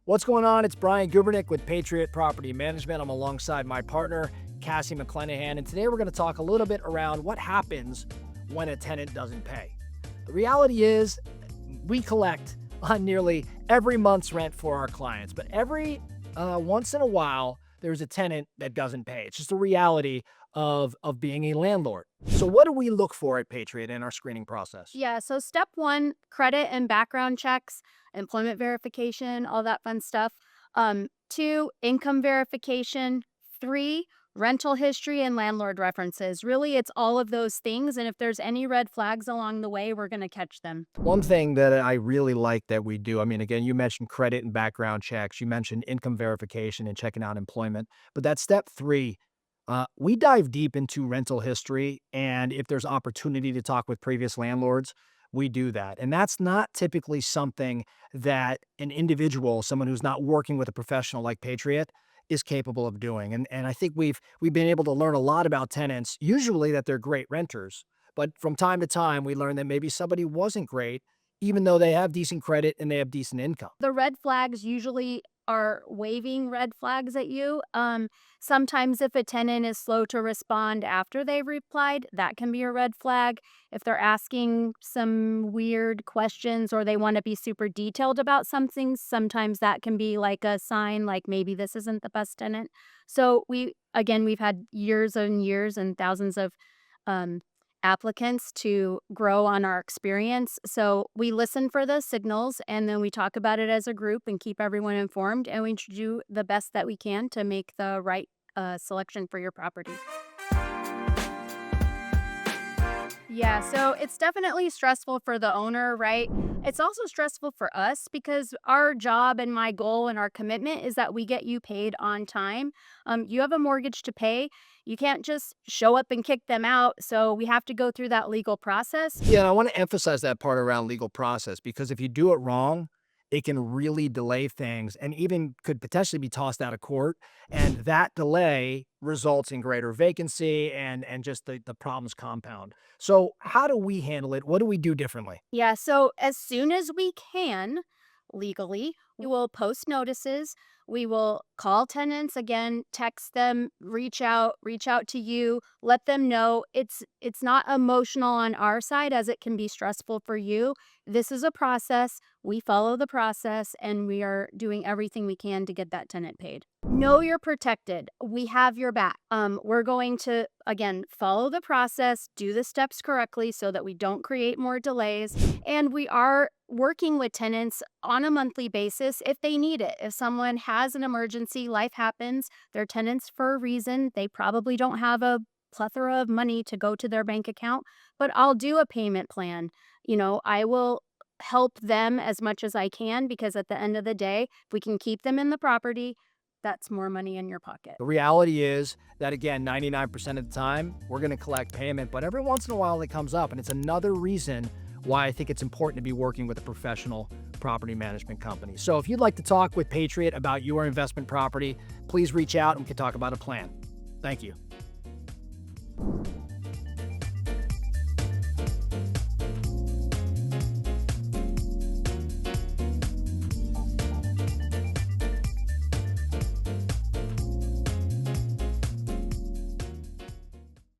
What's going on? It's Brian Gubernick with Patriot Property Management. I'm alongside my partner, Cassie McClenahan, and today we're going to talk a little bit around what happens when a tenant doesn't pay. The reality is we collect on nearly every month's rent for our clients, but every once in a while, there's a tenant that doesn't pay. It's just a reality of being a landlord. So what do we look for at Patriot in our screening process? Yeah, so step one, credit and background checks, employment verification, all that fun stuff. Two, income verification. Three, rental history and landlord references. Really, it's all of those things. And if there's any red flags along the way, we're going to catch them. One thing that I really like that we do, I mean, again, you mentioned credit and background checks, you mentioned income verification and checking out employment, but that step three, we dive deep into rental history. And if there's opportunity to talk with previous landlords, we do that. And that's not typically something that an individual, someone who's not working with a professional like Patriot, is capable of doing. And I think we've been able to learn a lot about tenants, usually that they're great renters. But from time to time, we learn that maybe somebody wasn't great, even though they have decent credit and they have decent income. The red flags usually are waving red flags at you. Sometimes if a tenant is slow to respond after they've replied, that can be a red flag. If they're asking some weird questions or they want to be super detailed about something, sometimes that can be like a sign like maybe this isn't the best tenant. So we've had years and years and thousands of um, applicants to grow on our experience. So we listen for those signals and then we talk about it as a group and keep everyone informed. And we do the best that we can to make the right selection for your property. Yeah, so it's definitely stressful for the owner, right? It's also stressful for us because our job and my goal and our commitment is that we get you paid on time. You have a mortgage to pay. You can't just show up and kick them out. So we have to go through that legal process. Yeah, and I want to emphasize that part around legal process because if you do it wrong, it can really delay things and even could potentially be tossed out of court. And that delay results in greater vacancy and just the problems compound. So how do we handle it? What do we do differently? Yeah, so as soon as we can legally, we will post notices. We will call tenants again, text them, reach out to you, let them know it's not emotional on our side as it can be stressful for you. This is a process. We follow the process and we are doing everything we can to get that tenant paid. Know you're protected. We have your back. We're going to again follow the process, do the steps correctly so that we don't create more delays. And we are working with tenants on a monthly basis if they need it. If someone has an emergency, life happens, they're tenants for a reason. They probably don't have a plethora of money to go to their bank account, but I'll do a payment plan. I will help them as much as I can because at the end of the day, if we can keep them in the property, that's more money in your pocket. The reality is that, again, 99% of the time, we're going to collect payment, but every once in a while it comes up. And it's another reason why I think it's important to be working with a professional property management company. So if you'd like to talk with Patriot about your investment property, please reach out and we can talk about a plan. Thank you.